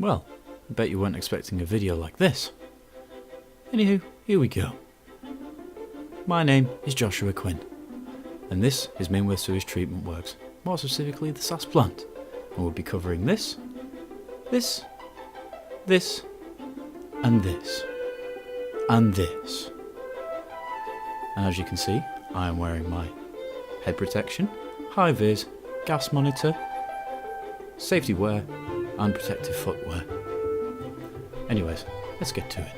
Well, I bet you weren't expecting a video like this. Anywho, here we go. My name is Joshua Quinn, and this is Minworth Sewage Treatment Works, more specifically the SAS plant. And we'll be covering this, this, and this, and this. And as you can see, I am wearing my head protection, high vis, gas monitor, safety wear, and protective footwear. Anyways, let's get to it.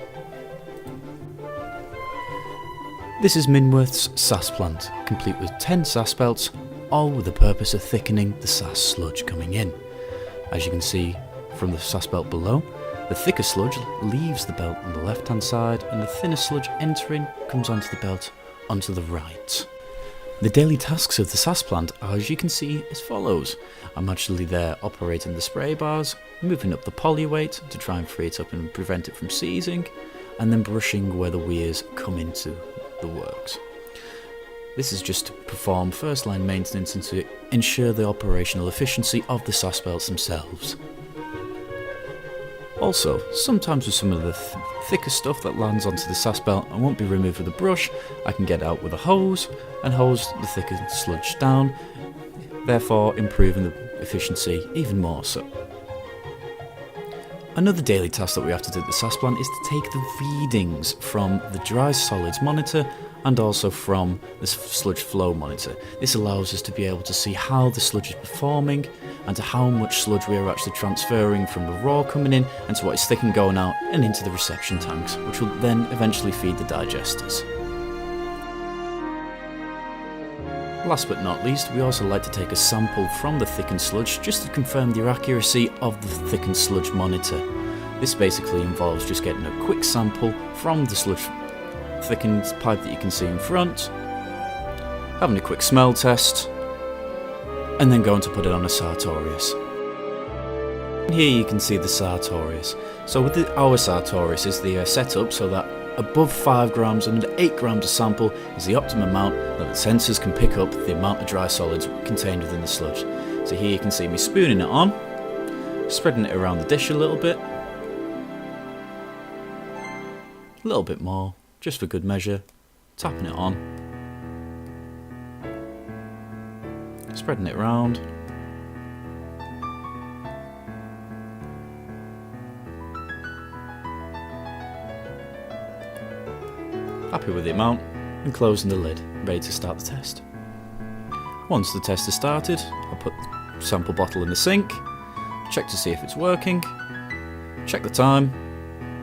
This is Minworth's SAS plant, complete with 10 SAS belts, all with the purpose of thickening the SAS sludge coming in. As you can see from the SAS belt below, the thicker sludge leaves the belt on the left hand side and the thinner sludge entering comes onto the belt onto the right. The daily tasks of the SAS plant are, as you can see, as follows. I'm actually there operating the spray bars, moving up the poly weight to try and free it up and prevent it from seizing, and then brushing where the weirs come into the works. This is just to perform first line maintenance and to ensure the operational efficiency of the SAS belts themselves. Also, sometimes with some of the thicker stuff that lands onto the SAS belt and won't be removed with a brush, I can get out with a hose and hose the thicker sludge down, therefore improving the efficiency even more so. Another daily task that we have to do at the SAS plant is to take the readings from the dry solids monitor and also from the sludge flow monitor. This allows us to be able to see how the sludge is performing and to how much sludge we are actually transferring from the raw coming in and to what is thick and going out and into the reception tanks, which will then eventually feed the digesters. Last but not least, we also like to take a sample from the thickened sludge just to confirm the accuracy of the thickened sludge monitor. This basically involves just getting a quick sample from the sludge thickened pipe that you can see in front, having a quick smell test, and then going to put it on a sartorius. Here you can see the sartorius. So with our sartorius, they are set up so that above 5 grams and 8 grams of sample is the optimum amount that the sensors can pick up the amount of dry solids contained within the sludge. So here you can see me spooning it on, spreading it around the dish a little bit more, just for good measure, tapping it on, spreading it around, happy with the amount, and closing the lid, ready to start the test. Once the test is started, I'll put the sample bottle in the sink, check to see if it's working, check the time,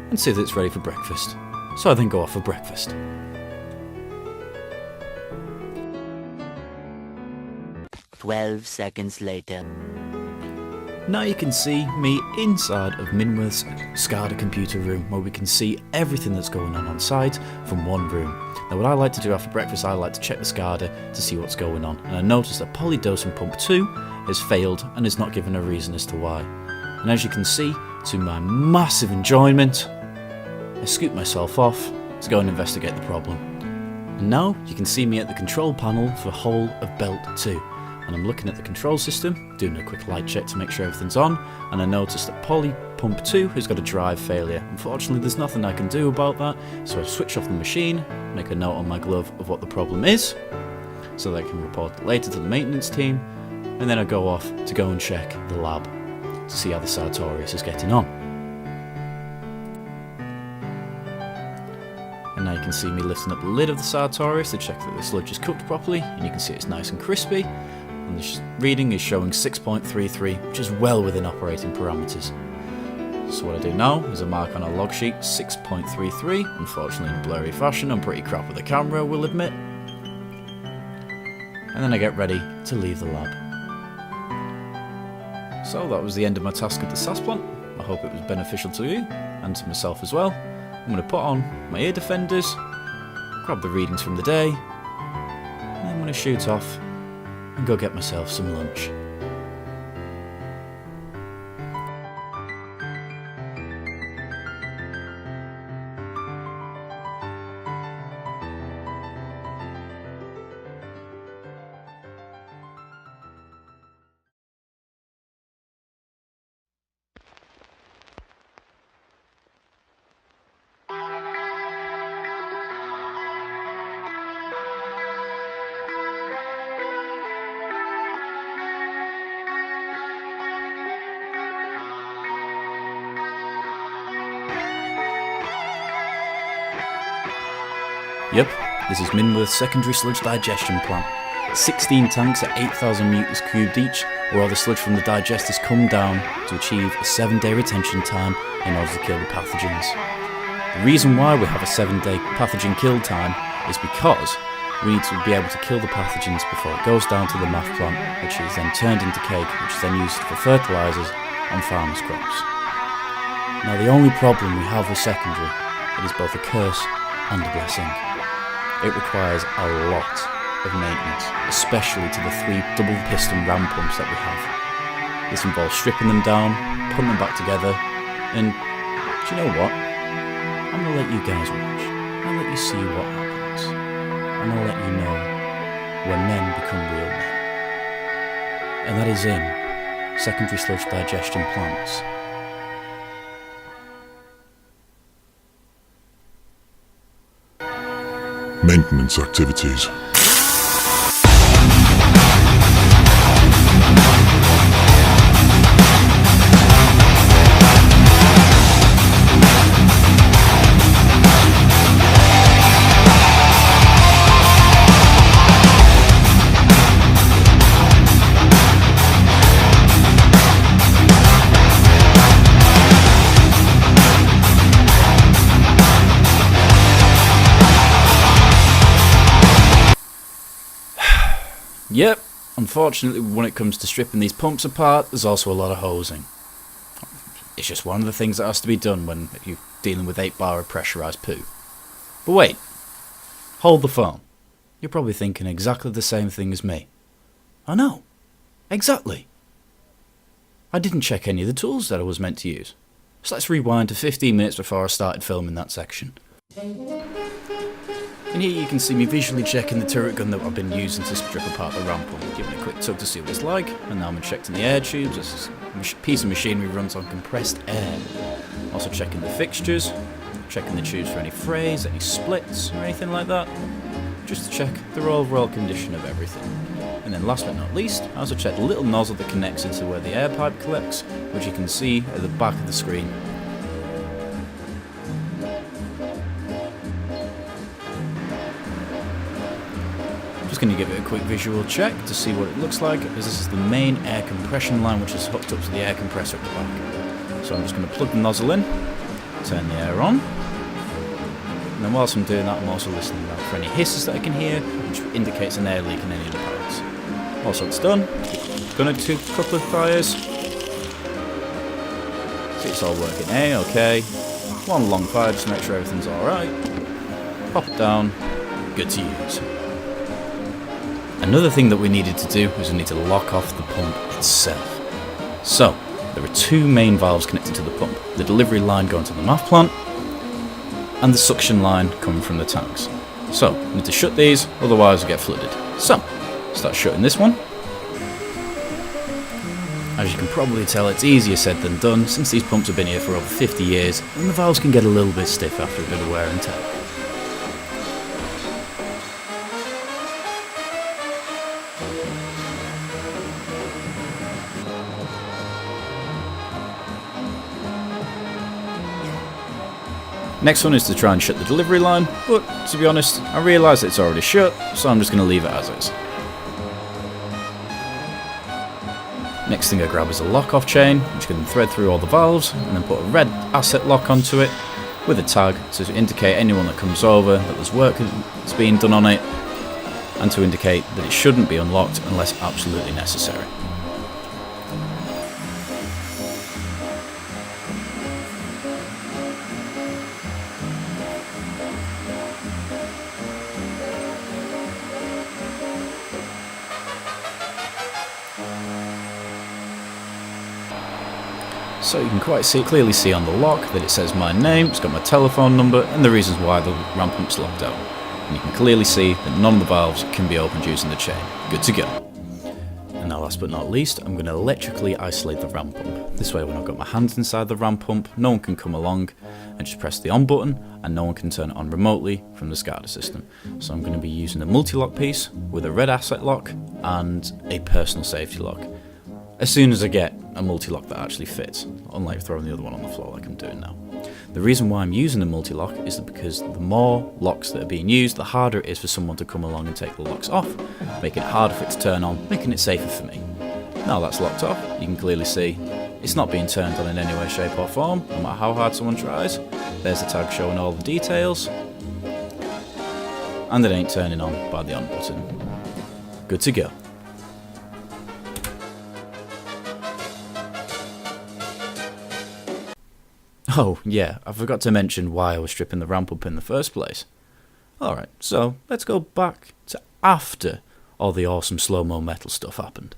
and see that it's ready for breakfast. So I then go off for breakfast. "12 seconds later." Now you can see me inside of Minworth's SCADA computer room, where we can see everything that's going on site from one room. Now what I like to do after breakfast, I like to check the SCADA to see what's going on, and I noticed that polydosing pump 2 has failed and is not given a reason as to why. And as you can see, to my massive enjoyment, I scoop myself off to go and investigate the problem. And now you can see me at the control panel for whole of belt 2. And I'm looking at the control system, doing a quick light check to make sure everything's on, and I noticed that poly pump 2 has got a drive failure. Unfortunately, there's nothing I can do about that, so I switch off the machine, make a note on my glove of what the problem is, so that I can report it later to the maintenance team, and then I go off to go and check the lab to see how the sartorius is getting on. And now you can see me lifting up the lid of the sartorius to check that the sludge is cooked properly, and you can see it's nice and crispy. And the reading is showing 6.33, which is well within operating parameters. So what I do now is I mark on a log sheet 6.33, unfortunately in blurry fashion, I'm pretty crap with the camera, I will admit. And then I get ready to leave the lab. So that was the end of my task at the SAS plant. I hope it was beneficial to you, and to myself as well. I'm going to put on my ear defenders, grab the readings from the day, and I'm going to shoot off and go get myself some lunch. Yep, this is Minworth's secondary sludge digestion plant. 16 tanks at 8,000 meters cubed each, where all the sludge from the digesters come down to achieve a 7-day retention time in order to kill the pathogens. The reason why we have a 7-day pathogen kill time is because we need to be able to kill the pathogens before it goes down to the math plant, which is then turned into cake, which is then used for fertilisers on farmers' crops. Now the only problem we have with secondary, it is both a curse and a blessing. It requires a lot of maintenance, especially to the 3 double piston ram pumps that we have. This involves stripping them down, putting them back together, and do you know what? I'm going to let you guys watch. I'll let you see what happens. And I'll let you know when men become real men. And that is in secondary sludge digestion plants. Maintenance activities. Yep, unfortunately when it comes to stripping these pumps apart, there's also a lot of hosing. It's just one of the things that has to be done when you're dealing with 8 bar of pressurised poo. But wait, hold the phone. You're probably thinking exactly the same thing as me. I know, exactly. I didn't check any of the tools that I was meant to use. So let's rewind to 15 minutes before I started filming that section. And here you can see me visually checking the turret gun that I've been using to strip apart the ram pump, giving it a quick tug to see what it's like, and now I'm checking the air tubes. This piece of machinery runs on compressed air. Also checking the fixtures, checking the tubes for any frays, any splits, or anything like that, just to check the overall condition of everything. And then last but not least, I also checked the little nozzle that connects into where the air pipe collects, which you can see at the back of the screen. Just going to give it a quick visual check to see what it looks like, as this is the main air compression line which is hooked up to the air compressor at the back. So I'm just going to plug the nozzle in, turn the air on, and then whilst I'm doing that I'm also listening out for any hisses that I can hear, which indicates an air leak in any of the pipes. Once that's done, going to do a couple of fires, see it's all working okay. One long fire just to make sure everything's alright, pop it down, good to use. Another thing that we needed to do was we need to lock off the pump itself. So, there are 2 main valves connected to the pump, the delivery line going to the MAF plant, and the suction line coming from the tanks. So, we need to shut these, otherwise we get flooded. So, start shutting this one. As you can probably tell, it's easier said than done, since these pumps have been here for over 50 years, and the valves can get a little bit stiff after a bit of wear and tear. Next one is to try and shut the delivery line, but to be honest, I realise that it's already shut, so I'm just going to leave it as is. Next thing I grab is a lock-off chain, which can thread through all the valves, and then put a red asset lock onto it, with a tag to indicate anyone that comes over that there's work that's being done on it, and to indicate that it shouldn't be unlocked unless absolutely necessary. So you can quite clearly see on the lock that it says my name, it's got my telephone number, and the reasons why the ram pump's locked out. And you can clearly see that none of the valves can be opened using the chain. Good to go. And now last but not least, I'm going to electrically isolate the ram pump. This way when I've got my hands inside the ram pump, no one can come along and just press the on button, and no one can turn it on remotely from the SCADA system. So I'm going to be using a multi-lock piece with a red asset lock and a personal safety lock. As soon as I get a multi-lock that actually fits, unlike throwing the other one on the floor like I'm doing now. The reason why I'm using the multi-lock is because the more locks that are being used, the harder it is for someone to come along and take the locks off, making it harder for it to turn on, making it safer for me. Now that's locked off, you can clearly see it's not being turned on in any way, shape or form, no matter how hard someone tries. There's the tag showing all the details. And it ain't turning on by the on button. Good to go. Oh yeah, I forgot to mention why I was stripping the ramp up in the first place. Alright, so let's go back to after all the awesome slow-mo metal stuff happened.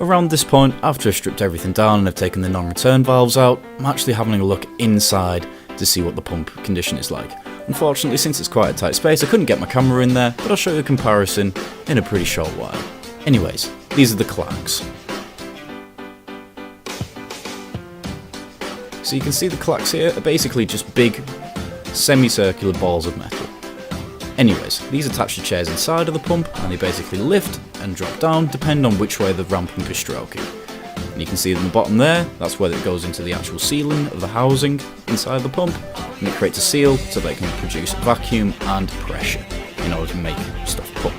Around this point, after I've stripped everything down and I've taken the non-return valves out, I'm actually having a look inside to see what the pump condition is like. Unfortunately, since it's quite a tight space, I couldn't get my camera in there, but I'll show you a comparison in a pretty short while. Anyways, these are the clacks. So you can see the clacks here are basically just big, semicircular balls of metal. Anyways, these attach to chairs inside of the pump, and they basically lift and drop down, depending on which way the ramp pump is stroking. And you can see in the bottom there, that's where it goes into the actual sealing of the housing inside the pump, and it creates a seal so they can produce vacuum and pressure in order to make stuff pump.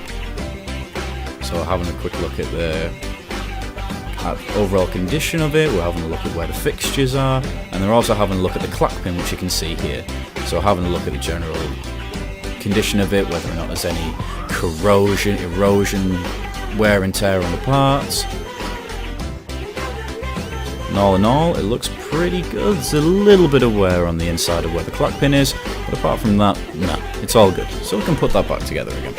So having a quick look at the overall condition of it, we're having a look at where the fixtures are, and they're also having a look at the clack pin, which you can see here. So having a look at the general condition of it, whether or not there's any corrosion, erosion, wear and tear on the parts. And all in all, it looks pretty good. There's a little bit of wear on the inside of where the clack pin is, but apart from that, no, it's all good. So we can put that back together again.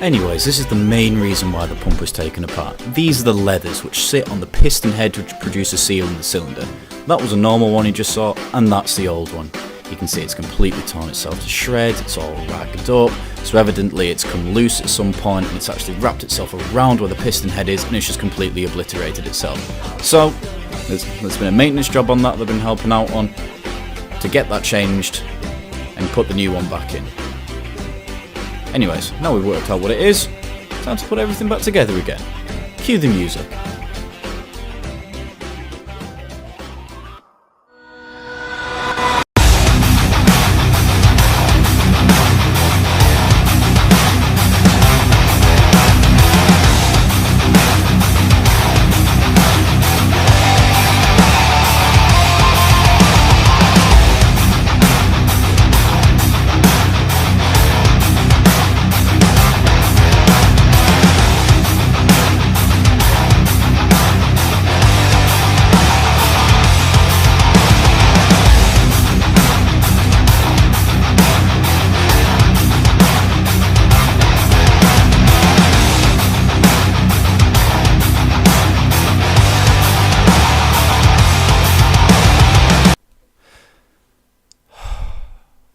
Anyways, this is the main reason why the pump was taken apart. These are the leathers which sit on the piston head which produce a seal in the cylinder. That was a normal one you just saw, and that's the old one. You can see it's completely torn itself to shreds, it's all ragged up, so evidently it's come loose at some point and it's actually wrapped itself around where the piston head is and it's just completely obliterated itself. So, there's been a maintenance job on that they've been helping out on to get that changed and put the new one back in. Anyways, now we've worked out what it is, time to put everything back together again. Cue the music.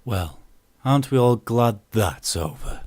Well, aren't we all glad that's over?